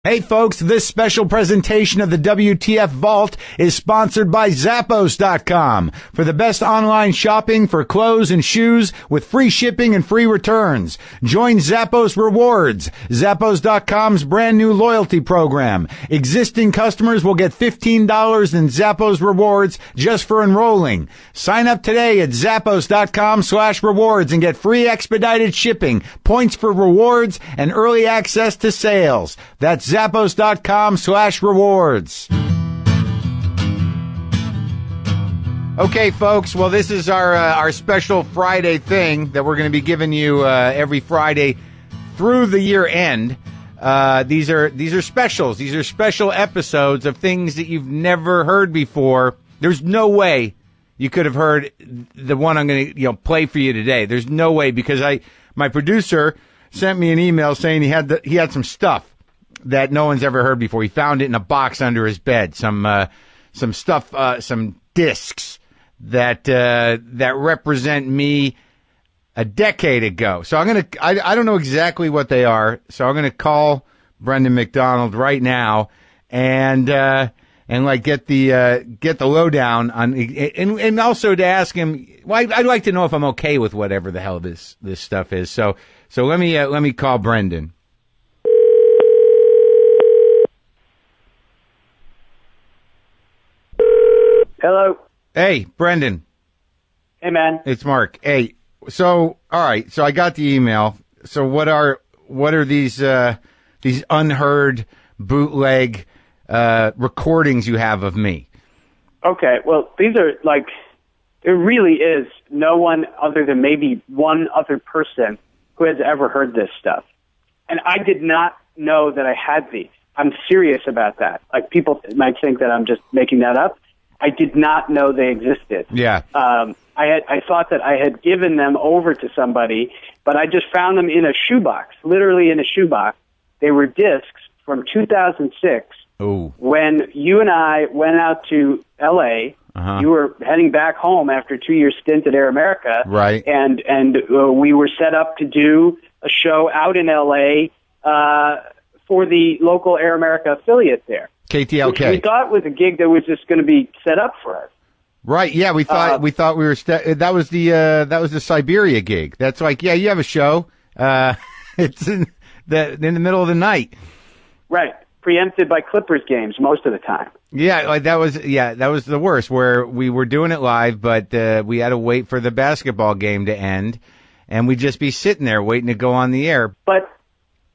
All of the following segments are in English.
Hey folks, this special presentation of the WTF Vault is sponsored by Zappos.com for the best online shopping for clothes and shoes with free shipping and free returns. Join Zappos Rewards, Zappos.com's brand new loyalty program. Existing customers will get $15 in Zappos Rewards just for enrolling. Sign up today at Zappos.com/rewards and get free expedited shipping, points for rewards, and early access to sales. That's Zappos.com/rewards. Okay, folks. Well, this is our special Friday thing that we're going to be giving you every Friday through the year end. These are specials. These are special episodes of things that you've never heard before. There's no way you could have heard the one I'm going to play for you today. There's no way, because my producer sent me an email saying he had some stuff that no one's ever heard before. He found it in a box under his bed. Some stuff, some discs that represent me a decade ago. So I don't know exactly what they are. So I'm gonna call Brendan McDonald right now and get the lowdown on, and also to ask him. Well, I'd like to know if I'm okay with whatever the hell this stuff is. So let me call Brendan. Hello. Hey, Brendan. Hey, man. It's Mark. Hey, so all right. So I got the email. So what are these unheard bootleg recordings you have of me? Okay. Well, these are there really is no one other than maybe one other person who has ever heard this stuff, and I did not know that I had these. I'm serious about that. People might think that I'm just making that up. I did not know they existed. Yeah. I thought that I had given them over to somebody, but I just found them in a shoebox, literally in a shoebox. They were discs from 2006. Ooh. When you and I went out to L.A., You were heading back home after a 2-year stint at Air America. Right. And we were set up to do a show out in L.A. For the local Air America affiliate there. KTLK. Which we thought was a gig that was just going to be set up for us. Right. Yeah, we thought we were that was the Siberia gig. That's you have a show. It's in the middle of the night. Right. Preempted by Clippers games most of the time. Yeah, that was the worst, where we were doing it live, but we had to wait for the basketball game to end, and we'd just be sitting there waiting to go on the air. But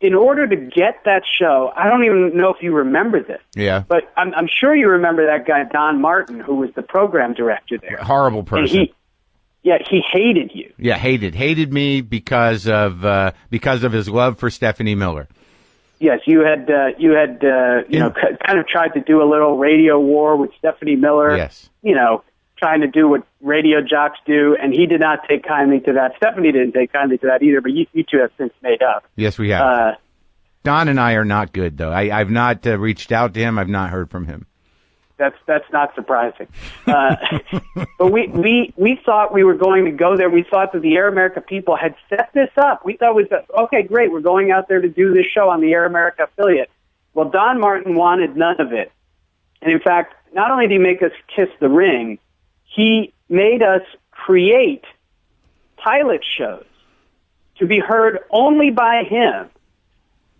in order to get that show, I don't even know if you remember this. Yeah. But I'm sure you remember that guy, Don Martin, who was the program director there. Horrible person. And he hated you. Yeah, hated me because of his love for Stephanie Miller. Yes, you had kind of tried to do a little radio war with Stephanie Miller. Yes. Trying to do what radio jocks do, and he did not take kindly to that. Stephanie didn't take kindly to that either, but you two have since made up. Yes, we have. Don and I are not good, though. I've not reached out to him. I've not heard from him. That's not surprising. But we thought we were going to go there. We thought that the Air America people had set this up. We thought okay, great, we're going out there to do this show on the Air America affiliate. Well, Don Martin wanted none of it. And in fact, not only did he make us kiss the ring, he made us create pilot shows to be heard only by him,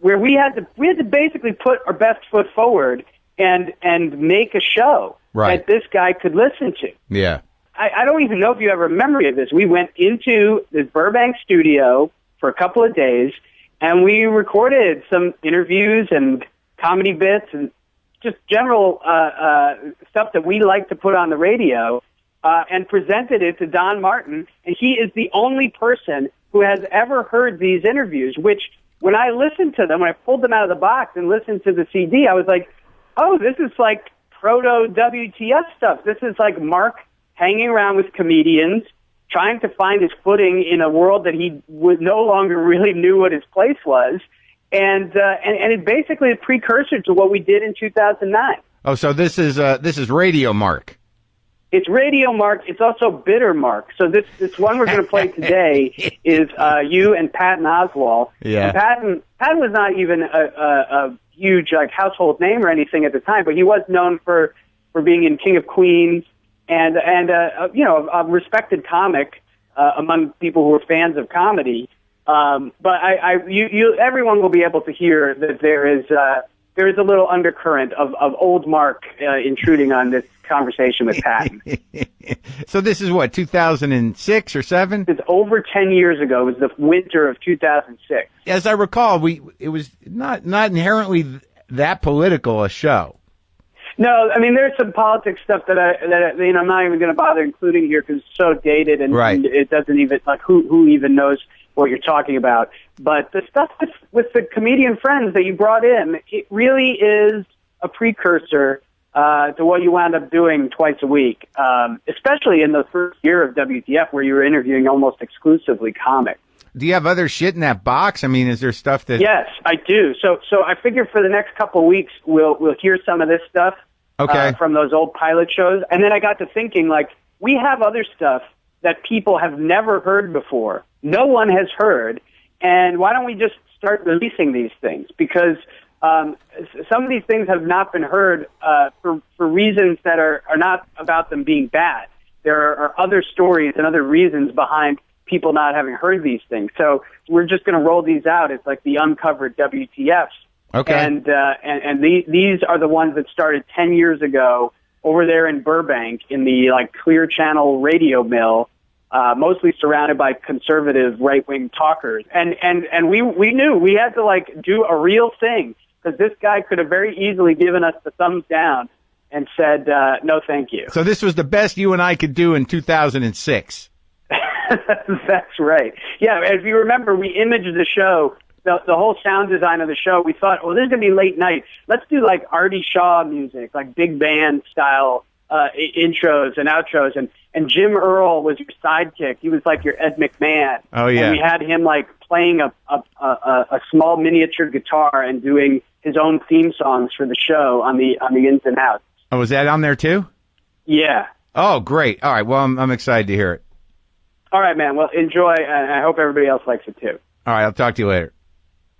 where we had to basically put our best foot forward and make a show that this guy could listen to. Yeah. I don't even know if you have a memory of this. We went into this Burbank studio for a couple of days, and we recorded some interviews and comedy bits and just general stuff that we like to put on the radio, and presented it to Don Martin, and he is the only person who has ever heard these interviews, which when I listened to them, when I pulled them out of the box and listened to the CD, I was like, oh, this is like proto-WTF stuff. This is like Mark hanging around with comedians, trying to find his footing in a world that he no longer really knew what his place was, and it's basically a precursor to what we did in 2009. Oh, so this is Radio Mark. It's Radio Mark. It's also Bitter Mark. So this one we're going to play today is you and Patton Oswalt. Yeah. And Patton was not even a huge like household name or anything at the time, but he was known for being in King of Queens and a respected comic among people who are fans of comedy. But everyone will be able to hear that there is a little undercurrent of old Mark intruding on this conversation with Patton. So this is what, 2006 or 7? It's over 10 years ago. It was the winter of 2006. As I recall, it was not inherently that political a show. No, I mean, there's some politics stuff that I'm not even going to bother including here because it's so dated and, right. and it doesn't even, like, who even knows what you're talking about. But the stuff with the comedian friends that you brought in, it really is a precursor to what you wound up doing twice a week, especially in the first year of WTF where you were interviewing almost exclusively comics. Do you have other shit in that box? I mean, is there stuff that... Yes, I do. So I figure for the next couple of weeks, we'll hear some of this stuff from those old pilot shows. And then I got to thinking, like, we have other stuff that people have never heard before. No one has heard. And why don't we just start releasing these things? Because some of these things have not been heard for reasons that are not about them being bad. There are other stories and other reasons behind people not having heard these things. So we're just going to roll these out. It's like the uncovered WTFs. Okay. And these are the ones that started 10 years ago over there in Burbank in the like Clear Channel radio mill, mostly surrounded by conservative right-wing talkers. And we knew we had to like do a real thing because this guy could have very easily given us the thumbs down and said, no, thank you. So this was the best you and I could do in 2006. That's right. Yeah, if you remember, we imaged the show, the whole sound design of the show. We thought, well, this is going to be late night. Let's do like Artie Shaw music, like big band style intros and outros. And Jim Earl was your sidekick. He was like your Ed McMahon. Oh, yeah. And we had him like playing a small miniature guitar and doing his own theme songs for the show on the ins and outs. Oh, was that on there too? Yeah. Oh, great. All right. Well, I'm excited to hear it. All right, man. Well, enjoy, and I hope everybody else likes it, too. All right, I'll talk to you later.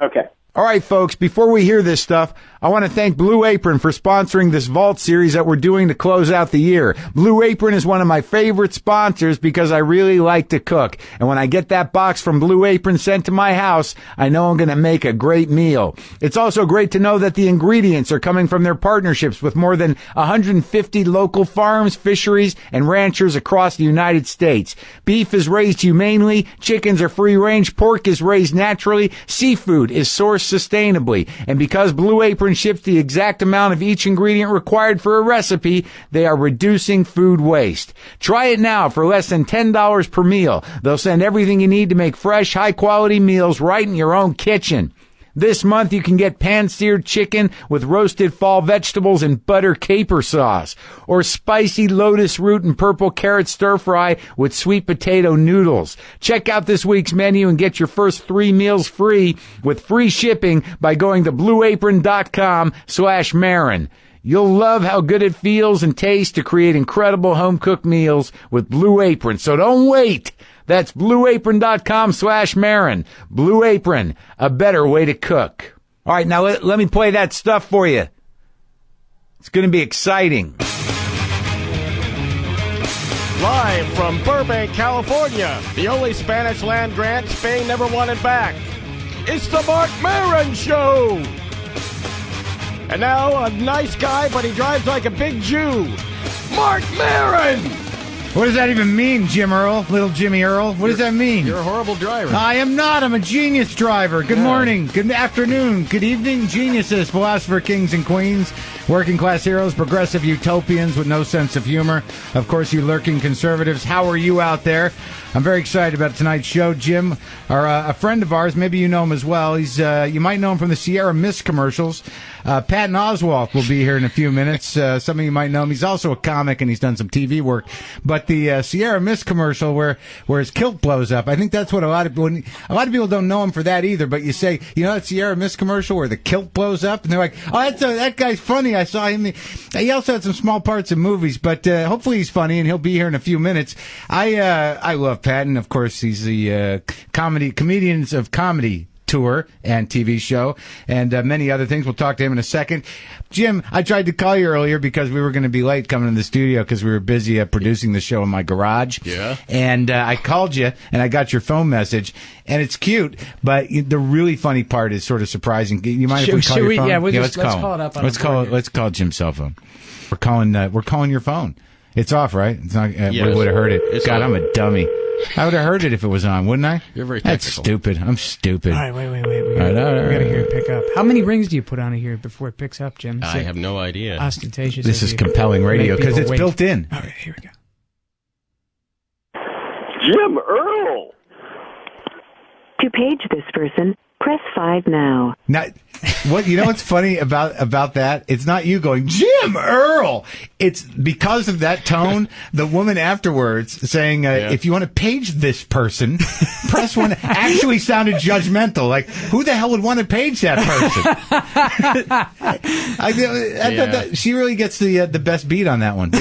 Okay. All right, folks, before we hear this stuff, I want to thank Blue Apron for sponsoring this Vault series that we're doing to close out the year. Blue Apron is one of my favorite sponsors because I really like to cook. And when I get that box from Blue Apron sent to my house, I know I'm going to make a great meal. It's also great to know that the ingredients are coming from their partnerships with more than 150 local farms, fisheries, and ranchers across the United States. Beef is raised humanely, chickens are free-range, pork is raised naturally, seafood is sourced sustainably. And because Blue Apron ships the exact amount of each ingredient required for a recipe, they are reducing food waste. Try it now for less than $10 per meal. They'll send everything you need to make fresh, high-quality meals right in your own kitchen. This month, you can get pan-seared chicken with roasted fall vegetables and butter caper sauce, or spicy lotus root and purple carrot stir-fry with sweet potato noodles. Check out this week's menu and get your first 3 meals free with free shipping by going to blueapron.com/Marin. You'll love how good it feels and tastes to create incredible home-cooked meals with Blue Apron, so don't wait. That's blueapron.com/Marin. Blue Apron, a better way to cook. All right, now let me play that stuff for you. It's going to be exciting. Live from Burbank, California, the only Spanish land grant Spain never wanted back. It's the Mark Maron Show. And now, a nice guy, but he drives like a big Jew, Mark Maron! What does that even mean, Jim Earl? Little Jimmy Earl? What does that mean? You're a horrible driver. I am not. I'm a genius driver. Good morning. Good afternoon. Good evening, geniuses, philosopher kings and queens, working class heroes, progressive utopians with no sense of humor. Of course, you lurking conservatives. How are you out there? I'm very excited about tonight's show. Jim, a friend of ours, maybe you know him as well. He's you might know him from the Sierra Mist commercials. Patton Oswalt will be here in a few minutes. Some of you might know him. He's also a comic and he's done some TV work. But the Sierra Mist commercial where his kilt blows up, I think that's what a lot of people don't know him for that either. But you say, you know that Sierra Mist commercial where the kilt blows up, and they're like, oh, that guy's funny. I saw him. He also had some small parts in movies, but hopefully he's funny and he'll be here in a few minutes. I love Patton. Of course, he's the Comedians of Comedy tour and TV show, and many other things. We'll talk to him in a second. Jim, I tried to call you earlier because we were going to be late coming to the studio because we were busy producing the show in my garage. Yeah. And I called you, and I got your phone message, and it's cute, but the really funny part is sort of surprising. You mind if we call your phone? Yeah, let's call it up. Let's call Jim's cell phone. We're calling your phone. It's off, right? It's not. Yes. We would have heard it. It's God, on. I'm a dummy. I would have heard it if it was on, wouldn't I? You're very That's technical. stupid. I'm stupid. All right, wait. We All right. gotta hear it pick up. How many rings do you put on it here before it picks up, Jim? I have no idea. Ostentatious. This of is you. compelling radio Make because people it's wait. built in. All right, here we go. Jim Earl. To page this person, press 5 now. Now, what's funny about that? It's not you going, Jim Earl. It's because of that tone, the woman afterwards saying, if you want to page this person, press 1, actually sounded judgmental. Like, who the hell would want to page that person? I thought that she really gets the best beat on that one.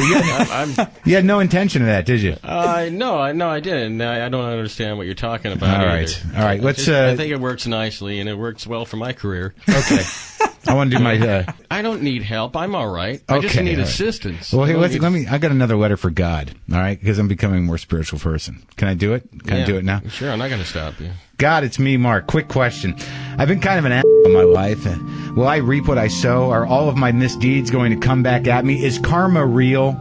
You had no intention of that, did you? No, I didn't. I don't understand what you're talking about. All right. either. All right. Let's. I think it works nicely, and it works well for my career. Okay. I want to do my. I don't need help. I'm all right. I just Okay, need all right. assistance. Well, hey, let me. I got another letter for God. All right, because I'm becoming a more spiritual person. Can I do it? Can I do it now? Sure, I'm not going to stop you. God, it's me, Mark. Quick question. I've been kind of an asshole in my life. Will I reap what I sow? Are all of my misdeeds going to come back at me? Is karma real?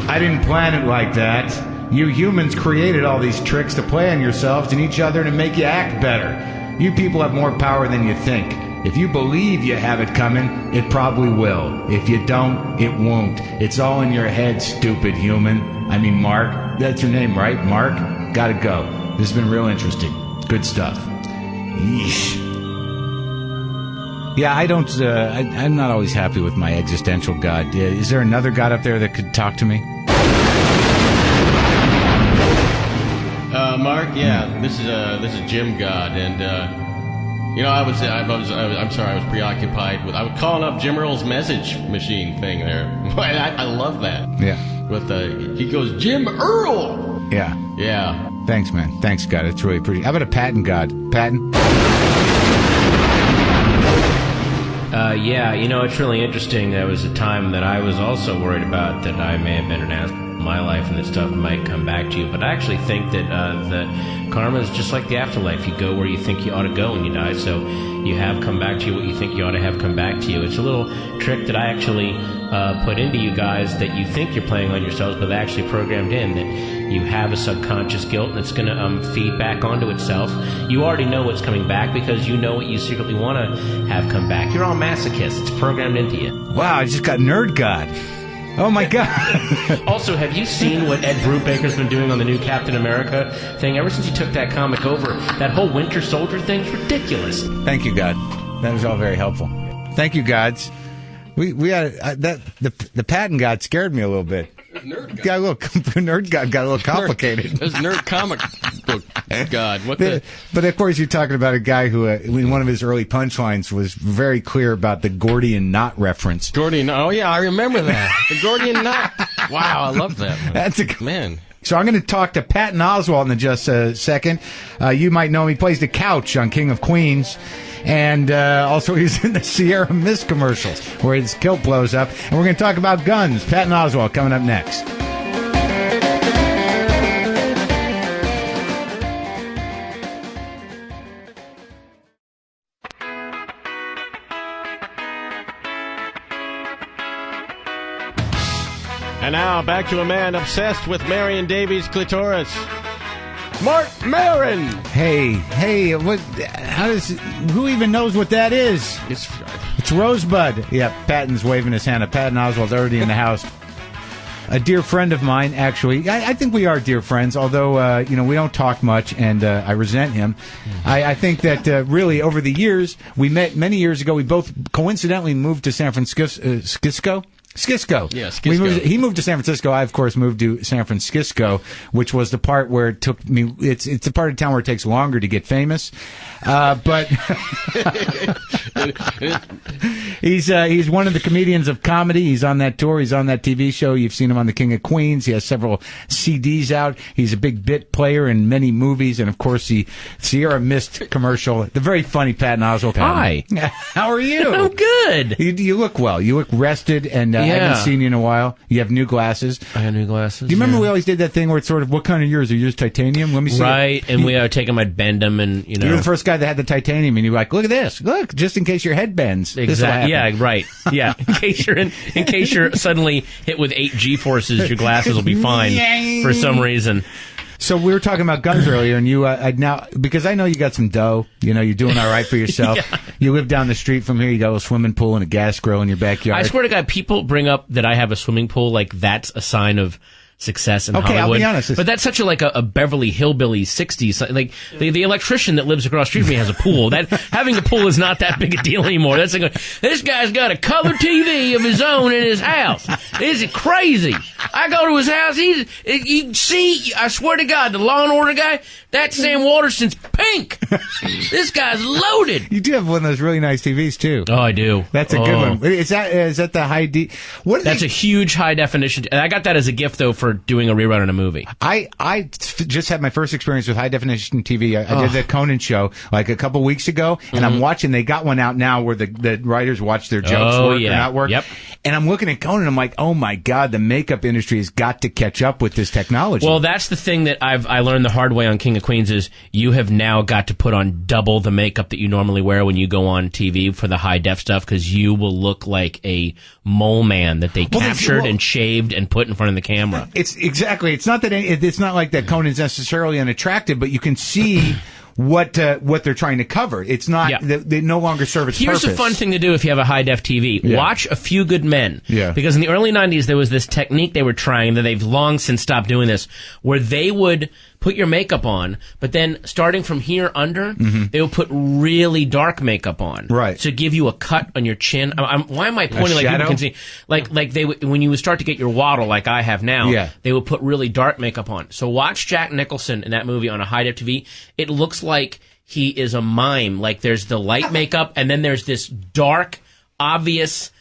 I didn't plan it like that. You humans created all these tricks to play on yourselves and each other to make you act better. You people have more power than you think. If you believe you have it coming, it probably will. If you don't, it won't. It's all in your head, stupid human. I mean, Mark. That's your name, right? Mark? Gotta go. This has been real interesting. Good stuff. Yeesh. Yeah, I don't, I'm not always happy with my existential God. Is there another God up there that could talk to me? Mark, this is Jim God, and I'm sorry, I was preoccupied with. I was calling up Jim Earl's message machine thing there. I love that. Yeah. With he goes, Jim Earl. Yeah. Yeah. Thanks, man. Thanks, God. It's really pretty. How about a Patton God? Patton? Yeah, it's really interesting. There was a time that I was also worried about that I may have been an ass in my life and that stuff might come back to you. But I actually think that the karma is just like the afterlife. You go where you think you ought to go when you die. So you have come back to you what you think you ought to have come back to you. It's a little trick that I actually put into you guys that you think you're playing on yourselves, but actually programmed in that you have a subconscious guilt and it's going to feed back onto itself. You already know what's coming back because you know what you secretly want to have come back. You're all masochists. It's programmed into you. Wow, I just got Nerd God. Oh, my God. Also, have you seen what Ed Brubaker's been doing on the new Captain America thing? Ever since he took that comic over, that whole Winter Soldier thing's ridiculous. Thank you, God. That was all very helpful. Thank you, gods. We had the Patton God scared me a little bit. Nerd God. Got a little Nerd God got a little complicated. This nerd comic book God. What the? But of course, you're talking about a guy who, in one of his early punchlines, was very clear about the Gordian knot reference. Gordian. Oh yeah, I remember that. The Gordian knot. Wow, I love that one. That's a man. So I'm going to talk to Patton Oswalt in just a second. You might know him. He plays the couch on King of Queens. And also he's in the Sierra Mist commercials where his kilt blows up. And we're going to talk about guns. Patton Oswalt coming up next. And now back to a man obsessed with Marion Davies' clitoris. Mark Maron. Hey, what? Who even knows what that is? It's Rosebud. Yeah, Patton's waving his hand. Patton Oswalt's already in the house. A dear friend of mine, actually. I think we are dear friends, although, we don't talk much, and I resent him. I think that, really, over the years, we met many years ago. We both coincidentally moved to San Francisco. Skisco. Yeah, Skisco. He moved to San Francisco. I, of course, moved to San Francisco, which was the part where it took me. It's the part of town where it takes longer to get famous. But He's one of the comedians of comedy. He's on that tour. He's on that TV show. You've seen him on The King of Queens. He has several CDs out. He's a big bit player in many movies, and of course, the Sierra Mist commercial. The very funny Patton Oswalt. Hi. How are you? I'm good. You look well. You look rested, and I haven't seen you in a while. You have new glasses. I have new glasses. Do you remember we always did that thing where it's sort of, what kind of yours? Are yours titanium? Let me see. Right, and we take them, I'd bend them, and you were the first guy that had the titanium, and you were like, look at this. Look, just in case your head bends. Exactly. Yeah, right. Yeah. In case you're suddenly hit with 8 G-forces, your glasses will be fine for some reason. So we were talking about guns earlier, and you now, because I know you got some dough, you're doing all right for yourself. Yeah. You live down the street from here. You got a swimming pool and a gas grill in your backyard. I swear to God, people bring up that I have a swimming pool like that's a sign of success in Hollywood. I'll be honest. But that's such a Beverly Hillbilly 60s. Like, the electrician that lives across the street from me has a pool. That having a pool is not that big a deal anymore. That's like, this guy's got a color TV of his own in his house. Is it crazy? I go to his house, you can see, I swear to God, the Law and Order guy, that's Sam Waterston's pink. This guy's loaded. You do have one of those really nice TVs, too. Oh, I do. That's a good one. Is that the high D? That's a huge high definition. And I got that as a gift, though, for doing a rerun on a movie. I just had my first experience with high definition TV. I did the Conan show like a couple weeks ago, and I'm watching. They got one out now where the writers watch their jokes work or not work. Yep. And I'm looking at Conan. I'm like, oh my God, the makeup industry has got to catch up with this technology. Well, that's the thing that I learned the hard way on King of Queens is you have now got to put on double the makeup that you normally wear when you go on TV for the high def stuff, because you will look like a mole man that they captured and shaved and put in front of the camera. It's exactly. It's not that it's not like that Conan's necessarily unattractive, but you can see what they're trying to cover. It's not they no longer serve its purpose. Here's a fun thing to do if you have a high def TV. Yeah. Watch A Few Good Men. Yeah. Because in the early 90s there was this technique they were trying that they've long since stopped doing this, where they would put your makeup on, but then starting from here under, they would put really dark makeup on, right, to give you a cut on your chin. Why am I pointing like people can see? Like they would, when you would start to get your waddle like I have now, they would put really dark makeup on. So watch Jack Nicholson in that movie on a high def TV. It looks like he is a mime. Like there's the light makeup, and then there's this dark, obvious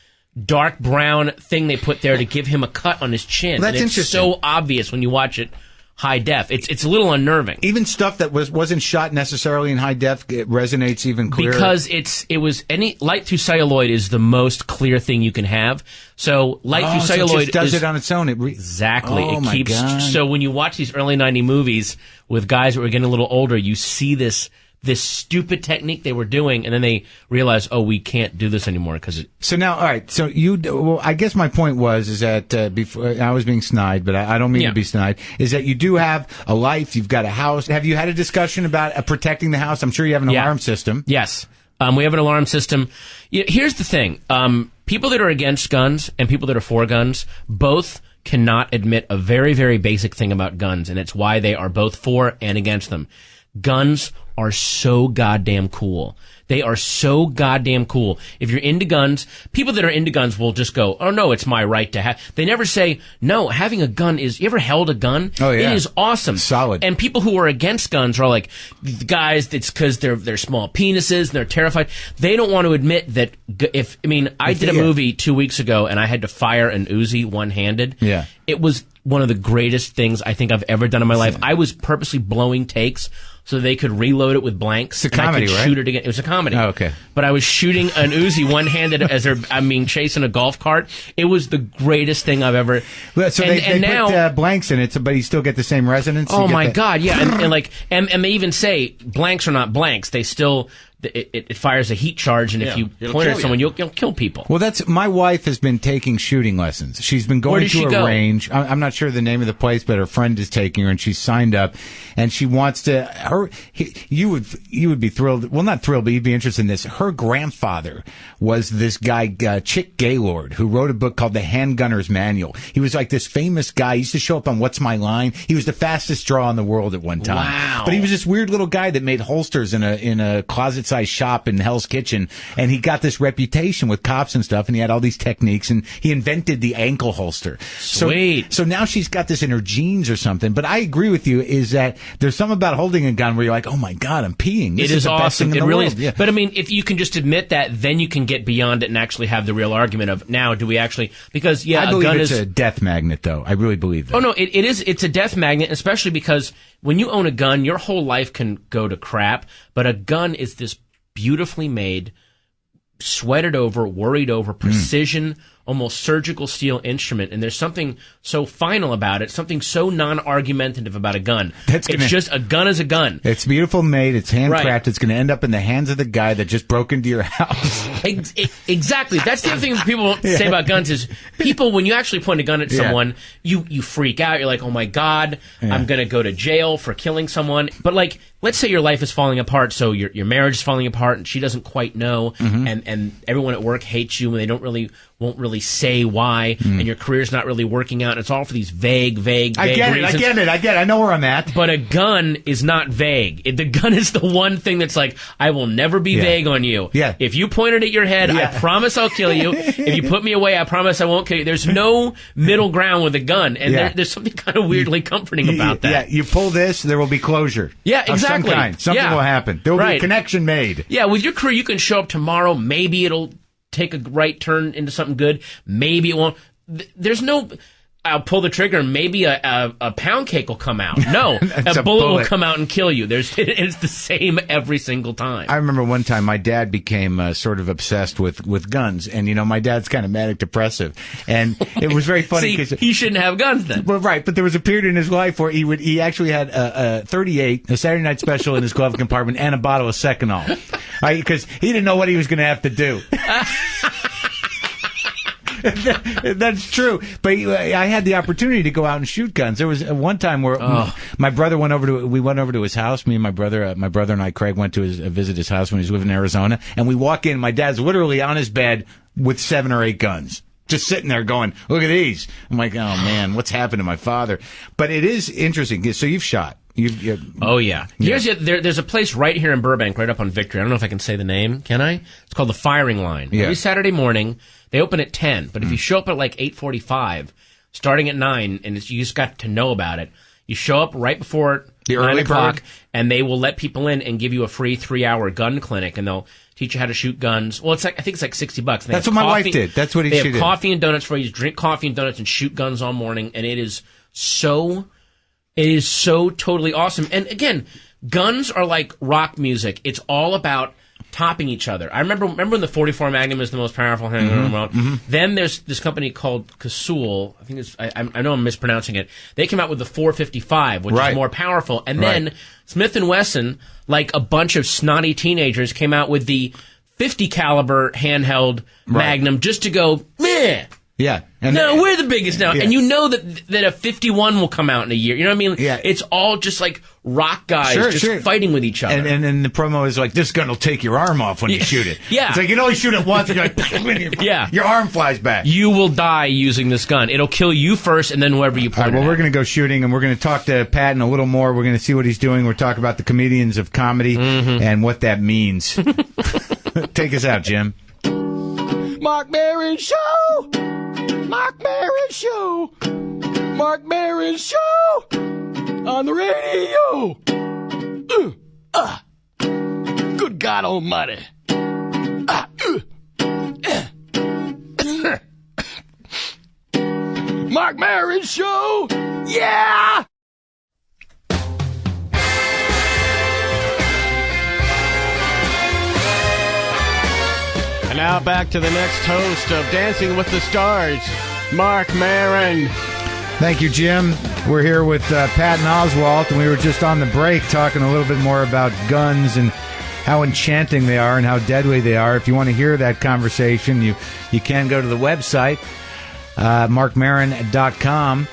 dark brown thing they put there to give him a cut on his chin. Well, that's and it's interesting. So obvious when you watch it high def. It's a little unnerving. Even stuff that wasn't shot necessarily in high def, it resonates even clearer. Because any light through celluloid is the most clear thing you can have. So light through celluloid so it just does it on its own. Exactly. Oh, it keeps. my God. So when you watch these early 90 movies with guys that were getting a little older, you see this stupid technique they were doing, and then they realize, oh, we can't do this anymore because it. So now, all right. So I guess my point is that before I was being snide, but I don't mean to be snide. Is that you do have a life, you've got a house. Have you had a discussion about protecting the house? I'm sure you have an alarm system. Yes, we have an alarm system. Here's the thing: people that are against guns and people that are for guns both cannot admit a very, very basic thing about guns, and it's why they are both for and against them. Guns are so goddamn cool. They are so goddamn cool. If you're into guns, people that are into guns will just go, oh no, it's my right to have. They never say, no, having a gun is, you ever held a gun? Oh yeah. It is awesome. Solid. And people who are against guns are like, guys, it's because they're small penises and they're terrified. They don't want to admit that I did a movie 2 weeks ago and I had to fire an Uzi one-handed. Yeah. It was one of the greatest things I think I've ever done in my life. I was purposely blowing takes so they could reload it with blanks. It's a comedy, and I could shoot it again. It was a comedy. Oh, okay. But I was shooting an Uzi one-handed as chasing a golf cart. It was the greatest thing I've ever. So they put blanks in it, but you still get the same resonance. Oh my God, yeah, and they even say blanks are not blanks. They still. It fires a heat charge, and if you point at someone, you'll kill people. Well, my wife has been taking shooting lessons. She's been going to a range. I'm not sure the name of the place, but her friend is taking her, and she's signed up, and she wants to. You would be thrilled. Well, not thrilled, but you'd be interested in this. Her grandfather was this guy, Chick Gaylord, who wrote a book called The Handgunner's Manual. He was like this famous guy. He used to show up on What's My Line. He was the fastest draw in the world at one time. Wow! But he was this weird little guy that made holsters in a closet sized shop in Hell's Kitchen, and he got this reputation with cops and stuff, and he had all these techniques, and he invented the ankle holster. Sweet. So now she's got this in her jeans or something. But I agree with you, is that there's something about holding a gun where you're like, oh my God, I'm peeing. This It is the best awesome. thing in It the really world. is. Yeah. But I mean, if you can just admit that, then you can get beyond it and actually have the real argument of, now do we actually, because I a believe gun it's is a death magnet, though. I really believe that. Oh no, it is. It's a death magnet, especially because when you own a gun, your whole life can go to crap. But a gun is this beautifully made, sweated over, worried over, precision, almost surgical steel instrument. And there's something so final about it, something so non-argumentative about a gun. It's just a gun is a gun. It's beautiful made. It's handcrafted. Right. It's going to end up in the hands of the guy that just broke into your house. Exactly. That's the other thing that people say about guns is people, when you actually point a gun at someone, you freak out. You're like, oh my God, I'm going to go to jail for killing someone. But like, let's say your life is falling apart, so your marriage is falling apart, and she doesn't quite know, and everyone at work hates you, and they won't really say why, and your career's not really working out, and it's all for these vague reasons. I get it. I know where I'm at. But a gun is not vague. The gun is the one thing that's like, I will never be vague on you. Yeah. If you point it at your head, I promise I'll kill you. If you put me away, I promise I won't kill you. There's no middle ground with a gun, and there's something kind of weirdly comforting about that. Yeah, you pull this, there will be closure. Yeah, exactly. Of some kind. Something will happen. There will be a connection made. Yeah, with your career, you can show up tomorrow. Maybe it'll take a right turn into something good. Maybe it won't. There's no, I'll pull the trigger and maybe a pound cake will come out. No, a bullet will come out and kill you. It's the same every single time. I remember one time my dad became sort of obsessed with guns, and my dad's kind of manic depressive, and it was very funny because he shouldn't have guns then. Well, right, but there was a period in his life where he actually had a 38, a Saturday Night Special in his glove compartment, and a bottle of Seconal, because he didn't know what he was going to have to do. That's true, but I had the opportunity to go out and shoot guns. There was one time where my brother went over to his house. Me and my brother and I, Craig, went to visit his house when he was living in Arizona, and we walk in. My dad's literally on his bed with 7 or 8 guns, just sitting there going, "Look at these." I'm like, "Oh man, what's happened to my father?" But it is interesting. So you've shot. Oh yeah. There's a place right here in Burbank, right up on Victory. I don't know if I can say the name. Can I? It's called the Firing Line. Yeah. Every Saturday morning, they open at 10. But if you show up at like 8:45, starting at 9, and you just got to know about it, you show up right before the 9 early o'clock, bird, and they will let people in and give you a free 3-hour gun clinic, and they'll teach you how to shoot guns. Well, I think it's like $60. That's what my wife did. That's what they have coffee and donuts for you. Drink coffee and donuts and shoot guns all morning, and it is so totally awesome. And again, guns are like rock music. It's all about topping each other. I remember when the 44 Magnum is the most powerful handgun in the world. Then there's this company called Casull. I think I know I'm mispronouncing it. They came out with the 455, which is more powerful. And then Smith & Wesson, like a bunch of snotty teenagers, came out with the 50 caliber handheld Magnum just to go, meh. Yeah. We're the biggest now. Yeah. And you know that a 51 will come out in a year. You know what I mean? Yeah. It's all just like rock guys fighting with each other. And the promo is like, this gun will take your arm off when you shoot it. Yeah. It's like, you can only shoot it once, and you're like, your arm flies back. You will die using this gun. It'll kill you first, and then whoever you point it at. We're going to go shooting, and we're going to talk to Patton a little more. We're going to see what he's doing. We're talking about the comedians of comedy and what that means. Take us out, Jim. Mark Maron Show! Mark Maron Show! Mark Maron Show! On the radio! Good God Almighty! Mark Maron Show! Yeah! And now back to the next host of Dancing with the Stars, Mark Maron. Thank you, Jim. We're here with Patton Oswalt, and we were just on the break talking a little bit more about guns and how enchanting they are and how deadly they are. If you want to hear that conversation, you can go to the website, markmaron.com.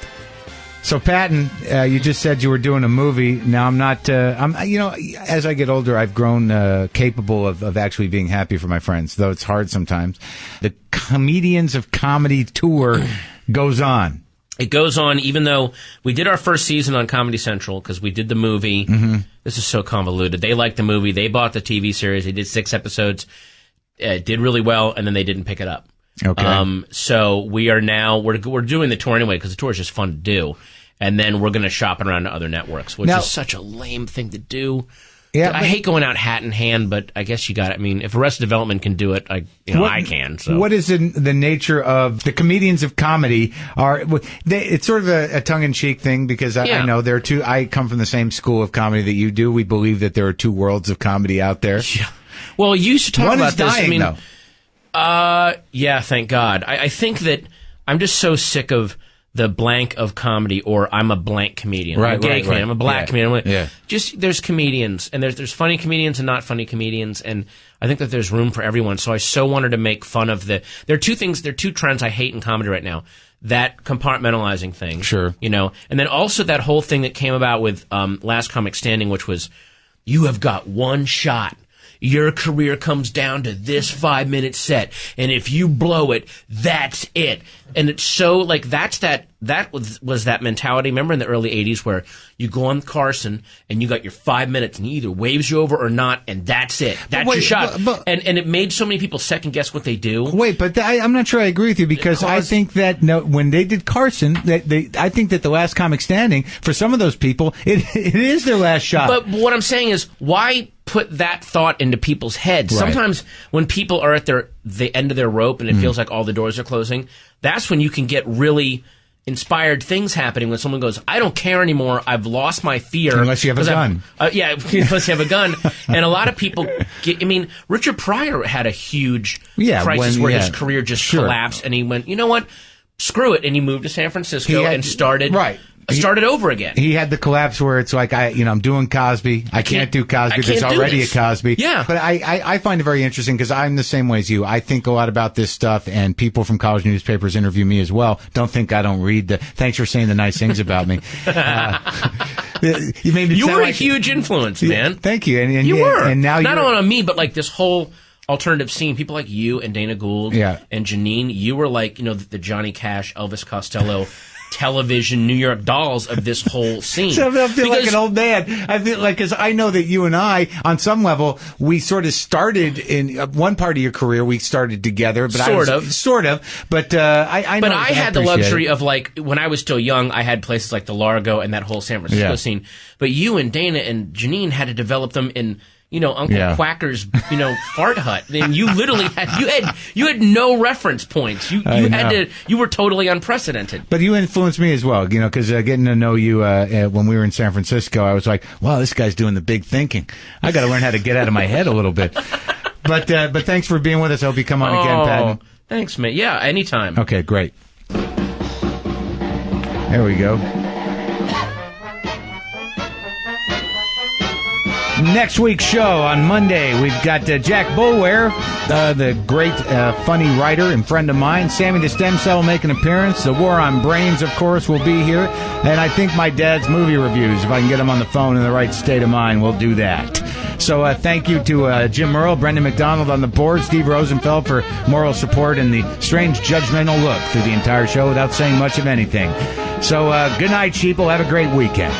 So, Patton, you just said you were doing a movie. Now, I'm not, as I get older, I've grown capable of actually being happy for my friends, though it's hard sometimes. The Comedians of Comedy tour goes on. It goes on, even though we did our first season on Comedy Central because we did the movie. Mm-hmm. This is so convoluted. They liked the movie. They bought the TV series. They did 6 episodes. It did really well, and then they didn't pick it up. Okay. So we are now we're doing the tour anyway because the tour is just fun to do, and then we're going to shop it around to other networks, which is such a lame thing to do. Yeah, I hate going out hat in hand, but I guess you got it. I mean, if Arrested Development can do it, I can. So. What is the nature of the comedians of comedy? It's sort of a tongue-in-cheek thing because I know there are two. I come from the same school of comedy that you do. We believe that there are 2 worlds of comedy out there. Yeah. Well, you should talk about this. Dying, though. Yeah, thank God. I think that I'm just so sick of the blank of comedy, or I'm a blank comedian. I'm a gay comedian. I'm a black comedian. Just there's comedians, and there's funny comedians and not funny comedians, and I think that there's room for everyone. So I so wanted to make fun of there are 2 things, there are 2 trends I hate in comedy right now. That compartmentalizing thing. Sure. And then also that whole thing that came about with Last Comic Standing, which was, you have got one shot. Your career comes down to this 5-minute set, and if you blow it, that's it. And it's so like that was that mentality. Remember in the early '80s where you go on Carson and you got your 5 minutes, and he either waves you over or not, and that's it. That's your shot. And it made so many people second guess what they do. Wait, but I'm not sure I agree with you because I think that when they did Carson, I think that the Last Comic Standing for some of those people, it is their last shot. But what I'm saying is, why put that thought into people's heads? Right. Sometimes when people are at the end of their rope and it feels like all the doors are closing, that's when you can get really inspired things happening when someone goes, I don't care anymore, I've lost my fear. Unless you have a gun. Unless you have a gun. And a lot of people Richard Pryor had a huge crisis where his career just collapsed, and he went, you know what, screw it, and he moved to San Francisco and started over again. He had the collapse where it's like, I'm doing Cosby. I can't do Cosby. There's already a Cosby. Yeah. But I find it very interesting because I'm the same way as you. I think a lot about this stuff, and people from college newspapers interview me as well. Don't think I don't read thanks for saying the nice things about me. You were a huge influence, man. Yeah, thank you. And you were. And now not only on me, but like this whole alternative scene. People like you and Dana Gould and Janine. You were like, the Johnny Cash, Elvis Costello television New York Dolls of this whole scene. So I feel like an old man. I feel like, because I know that you and I, on some level, we sort of started in one part of your career. We started together, but sort of. But I know. But I had the luxury of, like, when I was still young, I had places like the Largo and that whole San Francisco scene. But you and Dana and Janine had to develop them in, Uncle Quacker's, fart hut. And you literally you had no reference points. You were totally unprecedented. But you influenced me as well, because getting to know you when we were in San Francisco, I was like, wow, this guy's doing the big thinking. I got to learn how to get out of my head a little bit. But thanks for being with us. I hope you come on again, Patton. Thanks, man. Yeah, anytime. Okay, great. There we go. Next week's show on Monday, we've got Jack Boulware, the great funny writer and friend of mine. Sammy the Stem Cell will make an appearance. The War on Brains, of course, will be here. And I think my dad's movie reviews, if I can get him on the phone in the right state of mind, we'll do that. So thank you to Jim Earl, Brendan McDonald on the board, Steve Rosenfeld for moral support, and the strange judgmental look through the entire show without saying much of anything. So good night, sheeple. Have a great weekend.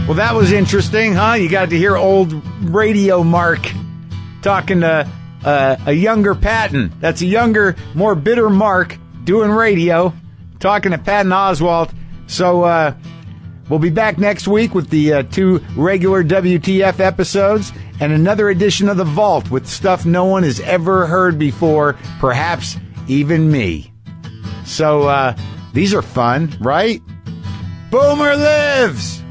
Well, that was interesting, huh? You got to hear old Radio Mark talking to a younger Patton. That's a younger, more bitter Mark doing radio, talking to Patton Oswalt. So we'll be back next week with the 2 regular WTF episodes and another edition of The Vault with stuff no one has ever heard before, perhaps even me. So these are fun, right? Boomer lives!